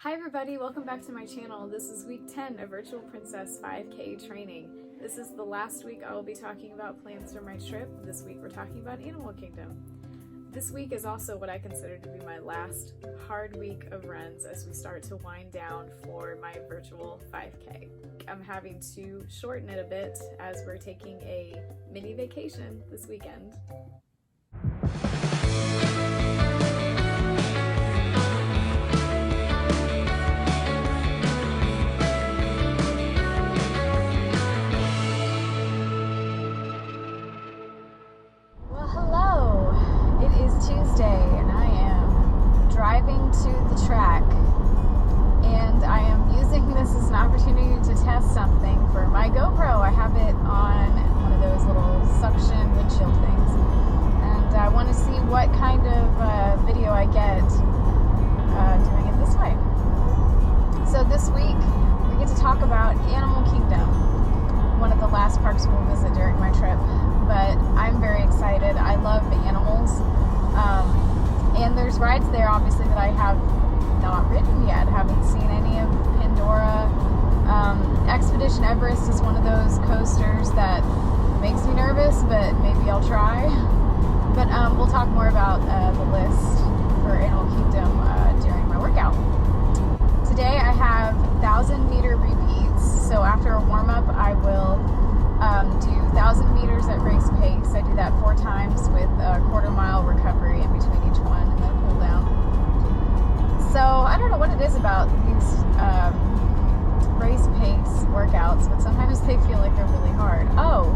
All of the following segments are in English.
Hi everybody, welcome back to my channel. This is week 10 of Virtual Princess 5K training. This is the last week I will be talking about plans for my trip. This week we're talking about Animal Kingdom. This week is also what I consider to be my last hard week of runs as we start to wind down for my virtual 5K. I'm having to shorten it a bit as we're taking a mini vacation this weekend. Tuesday and I am driving to the track and I am using this as an opportunity to test something for my GoPro. I have it on one of those little suction windshield things and I want to see what kind of video I get doing it this way. So this week we get to talk about Animal Kingdom, one of the last parks we'll visit during my trip, but I'm very excited. I love animals. And there's rides there obviously that I have not ridden yet. Haven't seen any of Pandora. Expedition Everest is one of those coasters that makes me nervous, but maybe I'll try. But we'll talk more about the list for Animal Kingdom during my workout. Today I have 1,000-meter repeats, so after a warm-up I will do 1,000 meters at race pace. I do that 4 times with a quarter-mile recovery in between each one and then a cool down. So I don't know what it is about these race pace workouts, but sometimes they feel like they're really hard. Oh,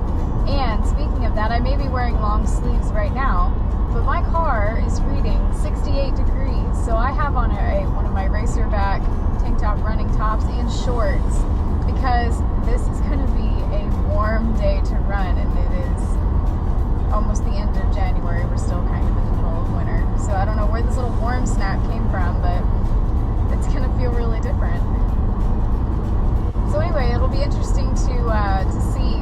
and speaking of that, I may be wearing long sleeves right now, but my car is reading 68 degrees, so I have on one of my racerback tank top running tops and shorts because this is going to be a warm day to run, and it is almost the end of January. We're still kind of in the middle of winter, so I don't know where this little warm snap came from, but it's going to feel really different. So anyway, it'll be interesting to see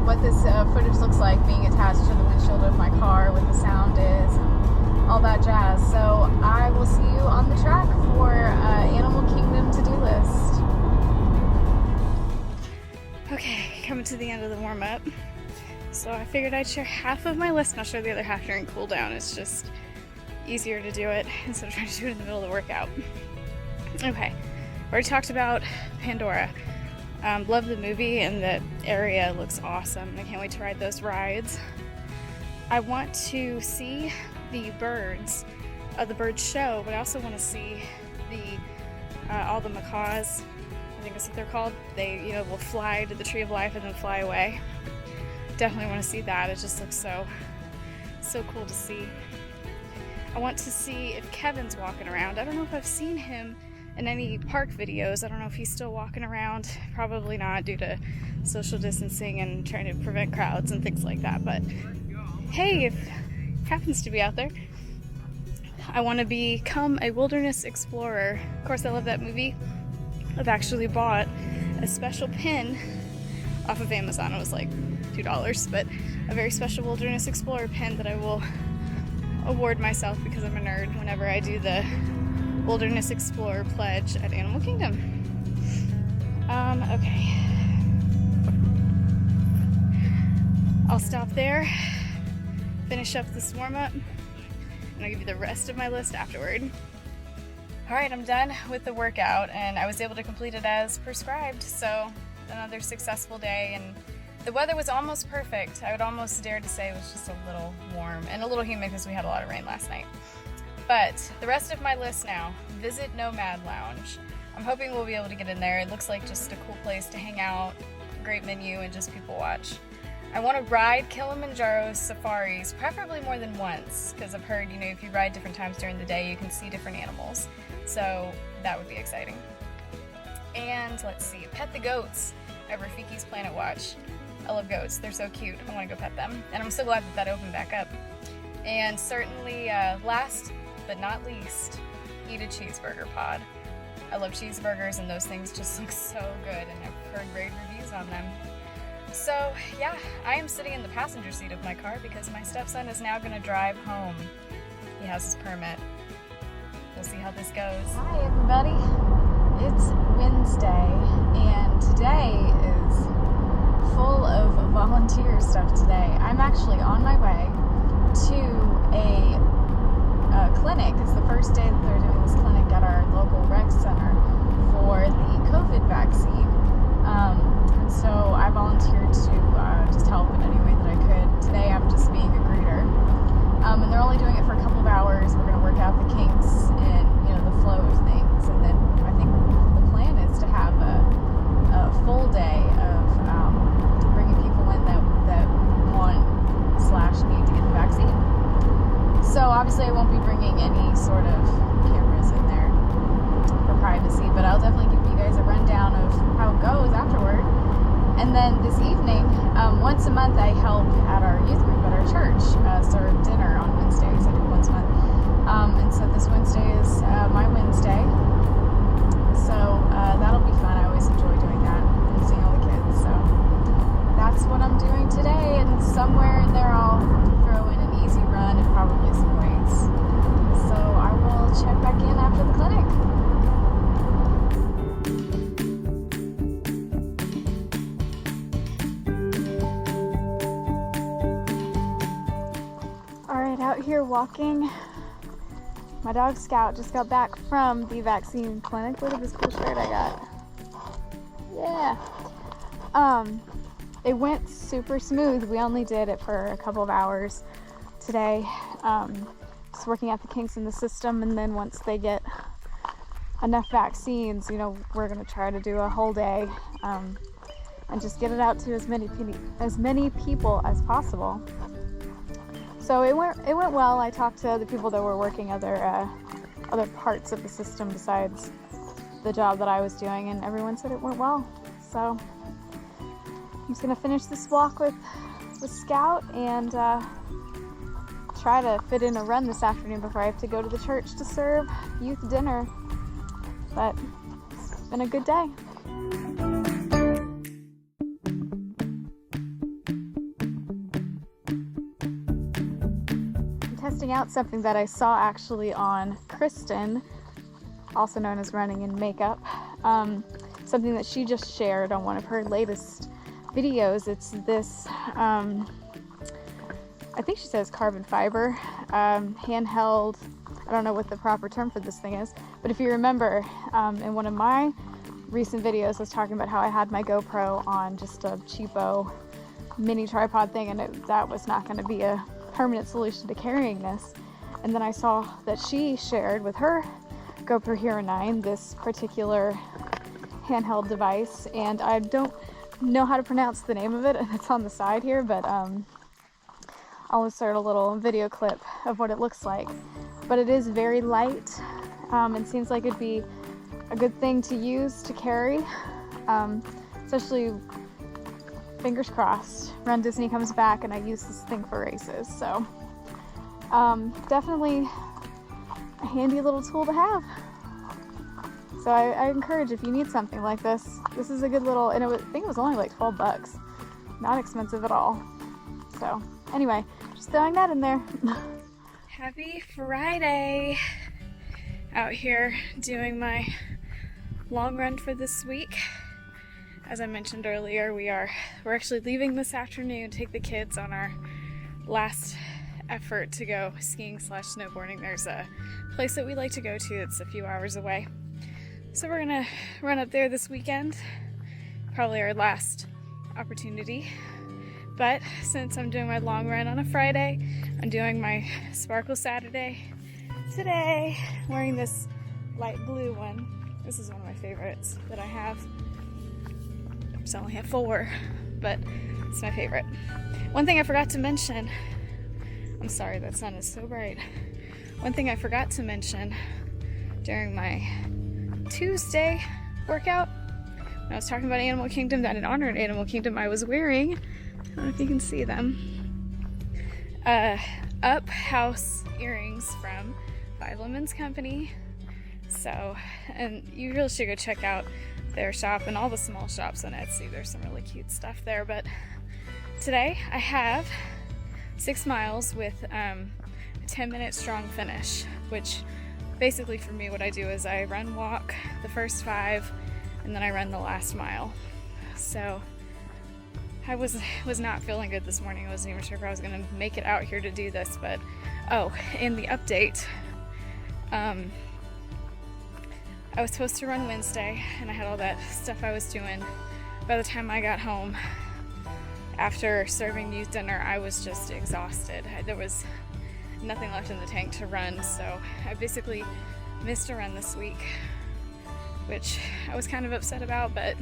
what this footage looks like being attached to the windshield of my car, what the sound is, and all that jazz. So I will see you on the track for Animal Kingdom to-do list. Okay, coming to the end of the warm-up. So I figured I'd share half of my list and I'll share the other half during cool down. It's just easier to do it instead of trying to do it in the middle of the workout. Okay, already talked about Pandora. Love the movie and the area looks awesome. I can't wait to ride those rides. I want to see the birds of the bird show, but I also want to see all the macaws. I think that's what they're called. They, will fly to the Tree of Life and then fly away. Definitely want to see that. It just looks so cool to see. I want to see if Kevin's walking around. I don't know if I've seen him in any park videos. I don't know if he's still walking around. Probably not, due to social distancing and trying to prevent crowds and things like that. But hey, if he happens to be out there. I want to become a wilderness explorer. Of course, I love that movie. I've actually bought a special pin off of Amazon. It was like $2, but a very special Wilderness Explorer pin that I will award myself because I'm a nerd whenever I do the Wilderness Explorer pledge at Animal Kingdom. Okay. I'll stop there, finish up this warm-up, and I'll give you the rest of my list afterward. Alright, I'm done with the workout and I was able to complete it as prescribed, so another successful day, and the weather was almost perfect. I would almost dare to say it was just a little warm and a little humid because we had a lot of rain last night. But the rest of my list now, visit Nomad Lounge. I'm hoping we'll be able to get in there. It looks like just a cool place to hang out, great menu, and just people watch. I want to ride Kilimanjaro safaris, preferably more than once, because I've heard, if you ride different times during the day, you can see different animals. So that would be exciting. And let's see, pet the goats at Rafiki's Planet Watch. I love goats, they're so cute. I want to go pet them. And I'm so glad that opened back up. And certainly, last but not least, eat a cheeseburger pod. I love cheeseburgers and those things just look so good, and I've heard great reviews on them. So yeah, I am sitting in the passenger seat of my car because my stepson is now going to drive home. He has his permit. We'll see how this goes. Hi everybody. It's Wednesday, and today is full of volunteer stuff today. I'm actually on my way to a clinic. It's the first day that they're doing this clinic at our local rec center for the COVID vaccine. And so I volunteered to just help in any way that I could. Today I'm just being a greeter. And they're only doing it for a couple of hours. We're going to work out the kinks and, the flow of things. And then I think the plan is to have a full day of bringing people in that want/need to get the vaccine. So obviously I won't be bringing any sort of cameras in there for privacy, but I'll definitely give you guys a rundown of how it goes afterward. And then this evening, once a month I help at our youth group at our church serve dinner on Wednesdays. I do once a month. And so this Wednesday is my Wednesday. So that'll be fun. I always enjoy doing that and seeing all the kids. So that's what I'm doing today. And somewhere in there I'll throw in an easy run and probably some weights. So I will check back in after the clinic. Out here walking. My dog Scout just got back from the vaccine clinic. Look at this cool shirt I got. Yeah. It went super smooth. We only did it for a couple of hours today. Just working out the kinks in the system, and then once they get enough vaccines, we're gonna try to do a whole day and just get it out to as many people as possible. So it went well. I talked to the people that were working other parts of the system besides the job that I was doing, and everyone said it went well. So I'm just gonna finish this walk with Scout and try to fit in a run this afternoon before I have to go to the church to serve youth dinner. But it's been a good day. Testing out something that I saw actually on Kristen, also known as Running in Makeup, something that she just shared on one of her latest videos. It's this, I think she says carbon fiber, handheld, I don't know what the proper term for this thing is, but if you remember, in one of my recent videos I was talking about how I had my GoPro on just a cheapo mini tripod thing, and that was not going to be a permanent solution to carrying this. And then I saw that she shared with her GoPro Hero 9 this particular handheld device, and I don't know how to pronounce the name of it, and it's on the side here, but I'll insert a little video clip of what it looks like. But it is very light, and seems like it'd be a good thing to use to carry, especially fingers crossed, Run Disney comes back and I use this thing for races. So definitely a handy little tool to have. So I encourage, if you need something like this is a good little, and I think it was only like $12. Not expensive at all. So anyway, just throwing that in there. Happy Friday. Out here doing my long run for this week. As I mentioned earlier, we're actually leaving this afternoon to take the kids on our last effort to go skiing/snowboarding. There's a place that we like to go to. It's a few hours away. So we're gonna run up there this weekend. Probably our last opportunity. But since I'm doing my long run on a Friday, I'm doing my Sparkle Saturday today, wearing this light blue one. This is one of my favorites that I have. I only have 4, but it's my favorite. One thing I forgot to mention, I'm sorry that sun is so bright. One thing I forgot to mention during my Tuesday workout, when I was talking about Animal Kingdom, that in honor of Animal Kingdom, I was wearing, I don't know if you can see them, Up House earrings from Five Lemons Company. So, and you really should go check out their shop and all the small shops on Etsy. There's some really cute stuff there. But today I have 6 miles with a 10-minute strong finish, which basically for me what I do is I run walk the first 5 and then I run the last mile. So I was not feeling good this morning. I wasn't even sure if I was gonna make it out here to do this, but oh, and the update, I was supposed to run Wednesday and I had all that stuff I was doing. By the time I got home after serving youth dinner, I was just exhausted. There was nothing left in the tank to run, so I basically missed a run this week, which I was kind of upset about, but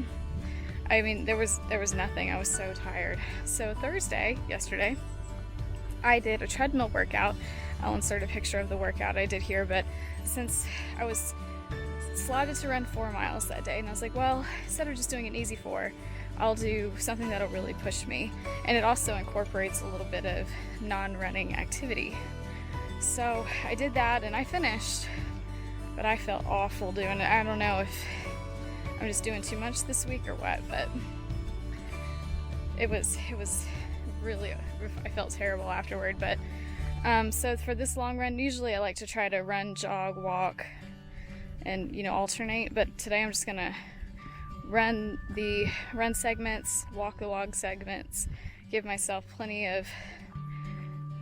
I mean, there was nothing. I was so tired. So Thursday, yesterday, I did a treadmill workout. I'll insert a picture of the workout I did here, but since I was slotted to run 4 miles that day, and I was like, well, instead of just doing an easy 4, I'll do something that'll really push me. And it also incorporates a little bit of non-running activity. So I did that and I finished, but I felt awful doing it. I don't know if I'm just doing too much this week or what, but it was really, I felt terrible afterward. But so for this long run, usually I like to try to run, jog, walk, and alternate, but today I'm just gonna run the run segments, walk the log segments, give myself plenty of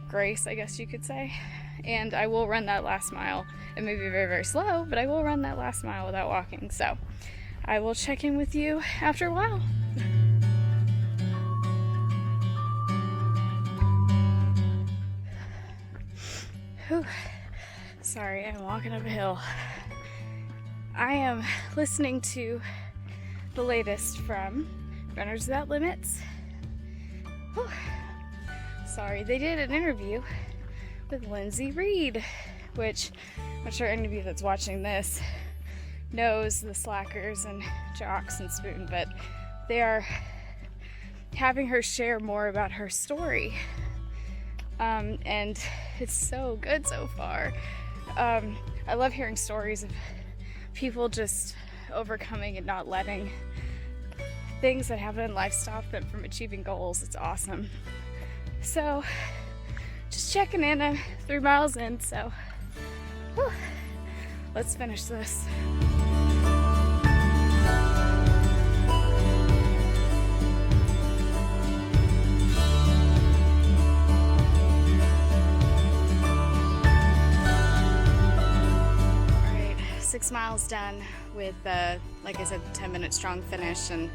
grace, I guess you could say, and I will run that last mile. It may be very, very slow, but I will run that last mile without walking. So I will check in with you after a while. Whew. Sorry, I'm walking up a hill. I am listening to the latest from Runners Without Limits. Whew. Sorry, they did an interview with Lindsay Reed, which I'm sure any of you that's watching this knows the Slackers and Jocks and Spoon, but they are having her share more about her story. And it's so good so far. I love hearing stories of people just overcoming and not letting things that happen in life stop them from achieving goals. It's awesome. So just checking in. I'm 3 miles in, so whew, let's finish this. All right, 6 miles done with, like I said, 10-minute strong finish, and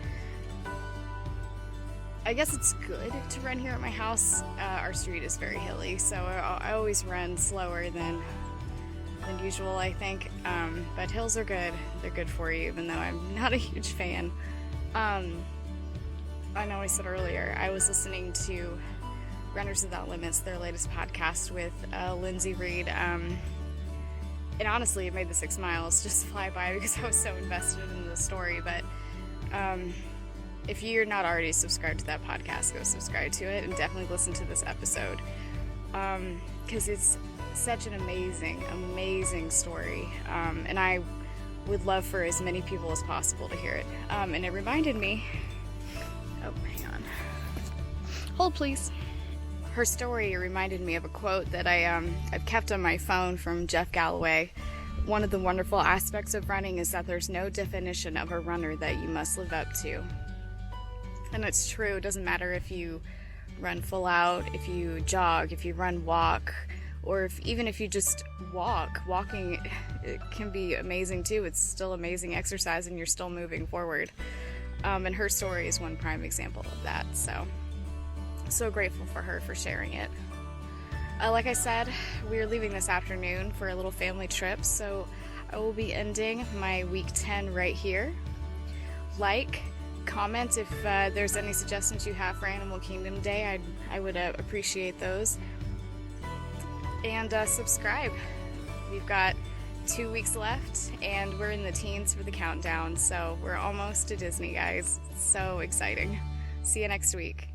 I guess it's good to run here at my house. Our street is very hilly, so I always run slower than usual, I think. But hills are good. They're good for you, even though I'm not a huge fan. I know I said earlier, I was listening to Runners Without Limits, their latest podcast with Lindsay Reed. And honestly, it made the 6 miles just fly by because I was so invested in the story. But if you're not already subscribed to that podcast, go subscribe to it and definitely listen to this episode, because it's such an amazing story, and I would love for as many people as possible to hear it. And it reminded me, oh, hang on, hold please. Her story reminded me of a quote that I've kept on my phone from Jeff Galloway. One of the wonderful aspects of running is that there's no definition of a runner that you must live up to. And it's true. It doesn't matter if you run full out, if you jog, if you run walk, or even if you just walk. Walking, it can be amazing too. It's still amazing exercise and you're still moving forward. And her story is one prime example of that. So grateful for her for sharing it. Like I said, we're leaving this afternoon for a little family trip, so I will be ending my week 10 right here. Comment if there's any suggestions you have for Animal Kingdom Day. I would appreciate those. And subscribe. We've got 2 weeks left and we're in the teens for the countdown, so we're almost to Disney, guys. So exciting. See you next week.